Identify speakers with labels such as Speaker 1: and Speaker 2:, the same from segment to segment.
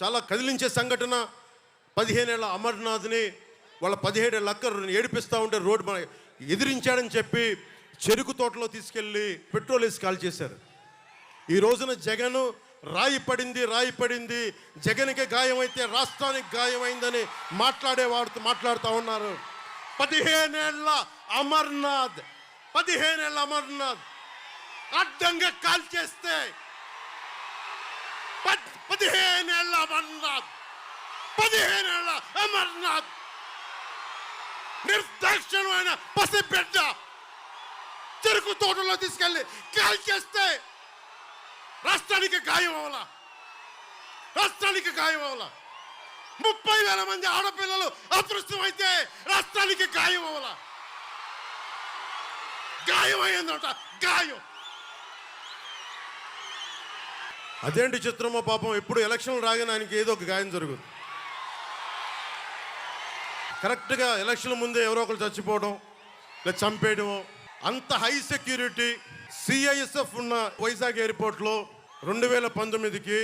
Speaker 1: చాలా కదిలించే సంఘటన. 15 ఏళ్ల అమర్నాథ్ని వాళ్ళ 17 ఏళ్ళ అక్క ఏడిపిస్తూ ఉంటే రోడ్డు ఎదిరించాడని చెప్పి చెరుకు తోటలో తీసుకెళ్ళి పెట్రోల్ వేసి కాల్ చేశారు. ఈ రోజున జగన్ రాయి పడింది, జగన్కి గాయమైతే రాష్ట్రానికి గాయమైందని మాట్లాడుతూ ఉన్నారు. 15 ఏళ్ల అమర్నాథ్ అడ్డంగా కాల్ చేస్తే 15 ఏళ్ల అమర్నాథ్ నిర్దాక్షిణ్యమైన పసిబిడ్డ చెరుకు తోటలో తీసుకెళ్ళి కాల్ చేస్తే రాష్ట్రానికి గాయం అవ్వాలా. 30,000 మంది ఆడపిల్లలు అదృష్టమైతే రాష్ట్రానికి గాయం అవ్వాలా. గాయం అయ్యిందట. అదేంటి చిత్రమో పాపం. ఎప్పుడు ఎలక్షన్లు రాగానే ఆయనకి ఏదో ఒక గాయం జరుగుతుంది. కరెక్ట్గా ఎలక్షన్ ముందే ఎవరో ఒకరు చచ్చిపోవడం లేదా చంపేయడం. అంత హై సెక్యూరిటీ సిఐఎస్ఎఫ్ ఉన్న వైజాగ్ ఎయిర్పోర్ట్లో 2019కి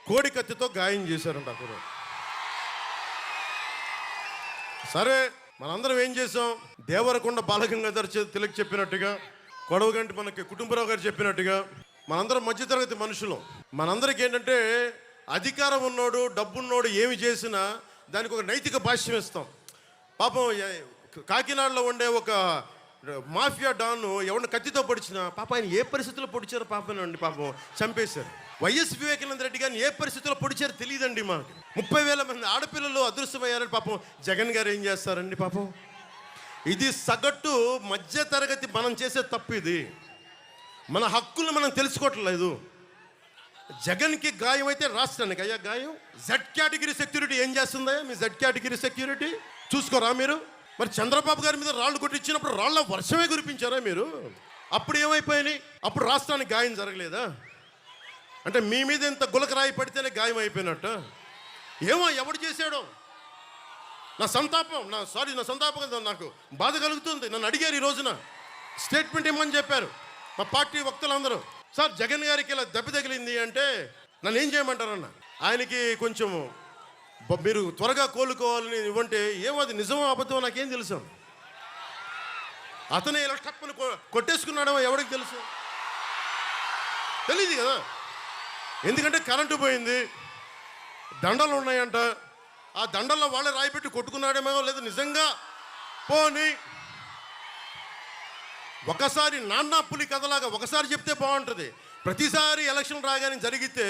Speaker 1: కోడి కత్తితో గాయం చేశారంట అక్కడ. సరే, మనందరం ఏం చేసాం? దేవరకొండ బాలగంగాధర్ తిలక్ చెప్పినట్టుగా, కొడవగంటి మనకి కుటుంబరావు గారు చెప్పినట్టుగా, మనందరం మధ్యతరగతి మనుషులు. మనందరికి ఏంటంటే అధికారం ఉన్నోడు, డబ్బున్నోడు ఏమి చేసినా దానికి ఒక నైతిక భాష్యం ఇస్తాం. పాపం కాకినాడలో ఉండే ఒక మాఫియా డాన్ ఎవరిని కత్తితో పొడిచినా పాప ఆయన ఏ పరిస్థితుల్లో పొడిచారో పాపం చంపేశారు. వైఎస్ వివేకానంద రెడ్డి గారిని ఏ పరిస్థితుల్లో పొడిచారో తెలియదండి మాకు. 30,000 మంది ఆడపిల్లలు అదృశ్యమయ్యారని పాపం జగన్ గారు ఏం చేస్తారండి పాపం. ఇది సగటు మధ్య తరగతి మనం చేసే తప్పు. ఇది మన హక్కులు మనం తెలుసుకోవట్లేదు. జగన్కి గాయం అయితే రాష్ట్రానికి అయ్యా గాయం. జెడ్ కేటగిరీ సెక్యూరిటీ ఏం చేస్తుందా? మీ జెడ్ కేటగిరీ సెక్యూరిటీ చూసుకోరా మీరు? మరి చంద్రబాబు గారి మీద రాళ్ళు కొట్టించినప్పుడు రాళ్ళ వర్షమే కురిపించారా మీరు? అప్పుడు ఏమైపోయినాయి? అప్పుడు రాష్ట్రానికి గాయం జరగలేదా? అంటే మీ మీద ఇంత గులకరాయి పడితేనే గాయం అయిపోయినట్టు. ఏమో ఎవడు చేశాడో. నా సంతాపం నాకు బాధ కలుగుతుంది. నన్ను అడిగారు ఈ రోజున స్టేట్మెంట్ ఇవ్వమని చెప్పారు మా పార్టీ వక్తలందరూ. సార్, జగన్ గారికి ఇలా దెబ్బ తగిలింది అంటే నన్ను ఏం చేయమంటారన్న? ఆయనకి కొంచెం మీరు త్వరగా కోలుకోవాలని ఇవ్వంటే ఏమో అది నిజమో అబద్ధమో నాకేం తెలుసు. అతనే ఇలా టప్పని కొట్టేసుకున్నాడేమో ఎవరికి తెలుసు? తెలియదు కదా. ఎందుకంటే కరెంటు పోయింది, దండలు ఉన్నాయంట. ఆ దండల్లో వాళ్ళే రాయిపెట్టి కొట్టుకున్నాడేమో, లేదు నిజంగా పోని ఒకసారి నాన్న పులి కథలాగా ఒకసారి చెప్తే బాగుంటుంది. ప్రతిసారి ఎలక్షన్ రాగానే జరిగితే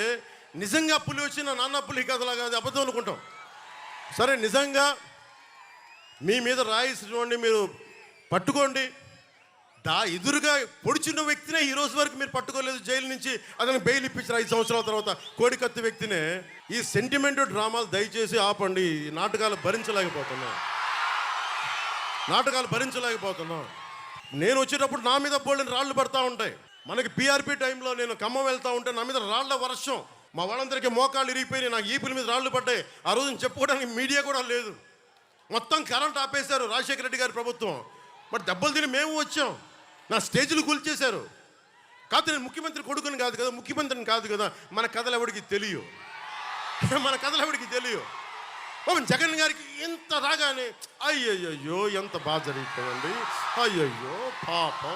Speaker 1: నిజంగా పులి వచ్చిన నాన్న పులి కథలాగా అది అబద్ధం అనుకుంటాం. సరే, నిజంగా మీ మీద రాయిసినోడిని మీరు పట్టుకోండి. ఎదురుగా పొడిచిన వ్యక్తినే ఈ రోజు వరకు మీరు పట్టుకోలేదు. జైలు నుంచి అతను బెయిల్ ఇప్పించారు 5 సంవత్సరాల తర్వాత. కోడికత్తి వ్యక్తినే. ఈ సెంటిమెంట్ డ్రామాలు దయచేసి ఆపండి. ఈ నాటకాలు భరించలేకపోతున్నాం. నేను వచ్చేటప్పుడు నా మీద బోల్డెన్ రాళ్ళు పడతా ఉంటాయి. మనకి పిఆర్పి టైంలో నేను ఖమ్మం వెళ్తూ ఉంటే నా మీద రాళ్ల వర్షం. మా వాళ్ళందరికీ మోకాళ్ళు ఇరిగిపోయి నాకు ఈపుల మీద రాళ్ళు పడ్డాయి. ఆ రోజున చెప్పుకోవడానికి మీడియా కూడా లేదు. మొత్తం కరెంట్ ఆపేశారు రాజశేఖర రెడ్డి గారి ప్రభుత్వం. మరి దెబ్బలు తిని మేము వచ్చాం. నా స్టేజ్లు కూల్చేశారు. కాదు, నేను ముఖ్యమంత్రి కొడుకుని కాదు కదా, ముఖ్యమంత్రిని కాదు కదా. మన కథలు ఎవరికి తెలియవు. జగన్ గారికి ఇంత రాగానే అయ్యయ్యో ఎంత బాధ జరిగిపోయింది. అయ్యయ్యో పాపం.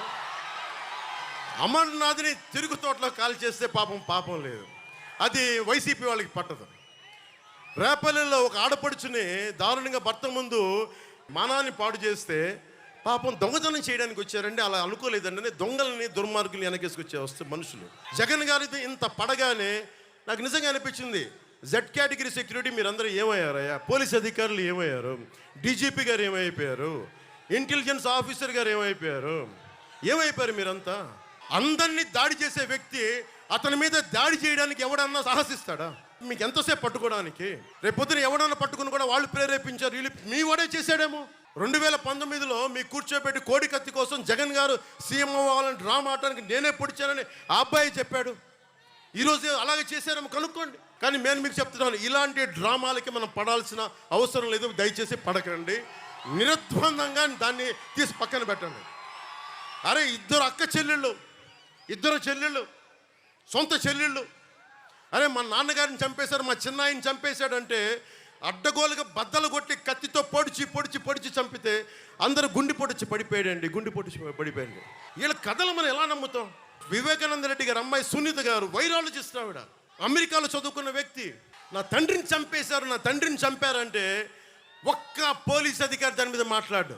Speaker 1: అమర్నాథ్ని తిరుగు తోటలో కాల్ చేస్తే పాపం లేదు. అది వైసీపీ వాళ్ళకి పట్టదు. రేపల్లెలో ఒక ఆడపడుచుని దారుణంగా భర్త ముందు మానాన్ని పాడు చేస్తే పాపం దొంగతనం చేయడానికి వచ్చారండి. అలా అనుకోలేదండి. దొంగలని దుర్మార్గుల్ని వెనకేసుకొచ్చే మనుషులు. జగన్ గారితో ఇంత పడగానే నాకు నిజంగా అనిపించింది, జెడ్ కేటగిరీ సెక్యూరిటీ మీరందరూ ఏమయ్యారయ్యా? పోలీస్ అధికారులు ఏమయ్యారు? డీజీపీ గారు ఏమైపోయారు? ఇంటెలిజెన్స్ ఆఫీసర్ గారు ఏమైపోయారు మీరంతా? అందరినీ దాడి చేసే వ్యక్తి అతని మీద దాడి చేయడానికి ఎవడన్నా సాహసిస్తాడా? మీకు ఎంతసేపు పట్టుకోవడానికి? రేపొద్దున ఎవడన్నా పట్టుకుని కూడా వాళ్ళు ప్రేరేపించారు, వీళ్ళు మీ వాడే చేశాడేమో. 2019లో మీ కూర్చోబెట్టి కోడికత్తి కోసం జగన్ గారు సీఎం అవ్వాలని డ్రామా ఆడటానికి నేనే పొడిచానని ఆ అబ్బాయి చెప్పాడు. ఈరోజు అలాగే చేశారేమో కనుక్కోండి. కానీ నేను మీకు చెప్తున్నాను, ఇలాంటి డ్రామాలకి మనం పడాల్సిన అవసరం లేదు. దయచేసి పడకండి. నిర్ద్వందంగా దాన్ని తీసి పక్కన పెట్టండి. అరే, ఇద్దరు చెల్లెళ్ళు, సొంత చెల్లెళ్ళు అరే మా నాన్నగారిని చంపేశారు, మా చిన్నాయిని చంపేశాడంటే అడ్డగోలుగా బద్దలు కొట్టి కత్తితో పొడిచి చంపితే అందరూ గుండె పొడిచి పడిపోయాడు. వీళ్ళ కథలు మనం ఎలా నమ్ముతాం? వివేకానంద రెడ్డి గారు అమ్మాయి సునీత గారు వైరాలజిస్ట్, ఆవిడ అమెరికాలో చదువుకున్న వ్యక్తి. నా తండ్రిని చంపారంటే ఒక్క పోలీస్ అధికారి దాని మీద మాట్లాడు.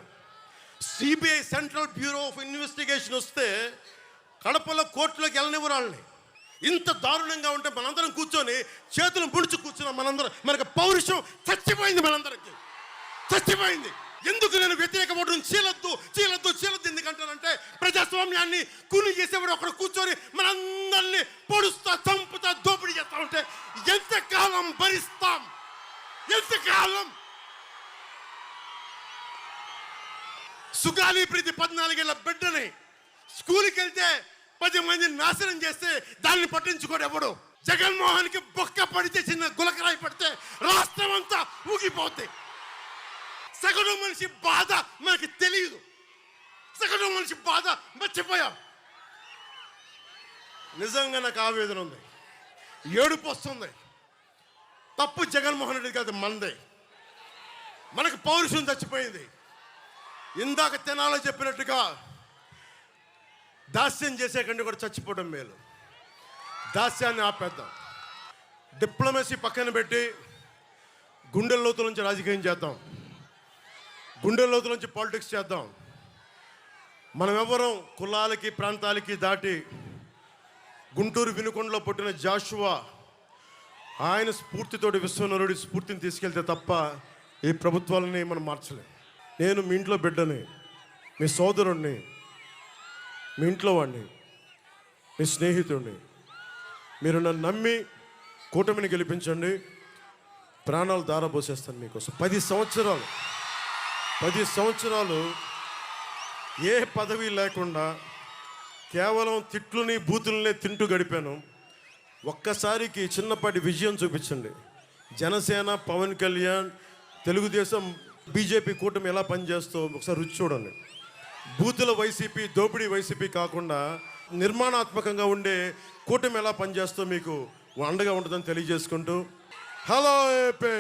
Speaker 1: CBI central bureau of investigation వస్తే కడపలో కోర్టులోకి వెళ్ళనివ్వరు వాళ్ళని. ఇంత దారుణంగా ఉంటే మనందరం కూర్చొని చేతులు ముడుచు కూర్చున్నాం. మనకు పౌరుషం చచ్చిపోయింది. ఎందుకు నేను వ్యతిరేక ఓటును చీలద్దు ఎందుకంటానంటే ప్రజాస్వామ్యాన్ని కూని చేసేవాడు ఒకడు కూర్చొని మనందరినీ పొడుస్తా, చంపుతా, దోపిడీ చేస్తా ఉంటే ఎంతకాలం భరిస్తాం? ఎంతకాలం? సుగాలి ప్రీతి 14 ఏళ్ల బిడ్డని స్కూల్కి వెళ్తే 10 మందిని నాశనం చేస్తే దాన్ని పట్టించుకోడు ఎవడు. జగన్మోహన్కి బొక్క పడితే, చిన్న గులకరాయి పడితే రాష్ట్రం అంతా ఊగిపోద్ది. సగటు మనిషి బాధ మనకి తెలియదు. సగటు మనిషి బాధ మర్చిపోయాం. నిజంగా నాకు ఆవేదన ఉంది, ఏడుపు వస్తుంది. తప్పు జగన్మోహన్ రెడ్డి కాదు, మనదే. మనకు పౌరుషం చచ్చిపోయింది. ఇందాక తెనాలో చెప్పినట్టుగా దాస్యం చేసే కంటే కూడా చచ్చిపోవడం మేలు. దాస్యాన్ని ఆపేద్దాం. డిప్లొమసీ పక్కన పెట్టి గుండెల లోతుల నుంచి రాజకీయం చేద్దాం. గుండెల లోతుల నుంచి పాలిటిక్స్ చేద్దాం. మనం ఎవరం కులాలకి ప్రాంతాలకి దాటి గుంటూరు వినుకొండలో పుట్టిన జాషువా ఆయన స్ఫూర్తితోటి విశ్వనరుడి స్ఫూర్తిని తీసుకెళ్తే తప్ప ఈ ప్రభుత్వాలని మనం మార్చలేం. నేను మీ ఇంట్లో బిడ్డని, మీ సోదరుణ్ణి, మీ ఇంట్లో వాడిని, మీ స్నేహితుడిని. మీరు నన్ను నమ్మి కూటమిని గెలిపించండి. ప్రాణాలు దారబోసేస్తాను మీకోసం. 10 సంవత్సరాలు ఏ పదవి లేకుండా కేవలం తిట్లుని బూతులనే తింటూ గడిపాను. ఒక్కసారికి చిన్నపాటి విజయం చూపించండి. జనసేన, పవన్ కళ్యాణ్, తెలుగుదేశం, బీజేపీ కూటమి ఎలా పనిచేస్తో ఒకసారి రుచి చూడండి. బూతుల వైసీపీ, దోపిడీ వైసీపీ కాకుండా నిర్మాణాత్మకంగా ఉండే కూటమి ఎలా పనిచేస్తో మీకు అండగా ఉంటుందని తెలియజేసుకుంటూ, హలో ఏపీ.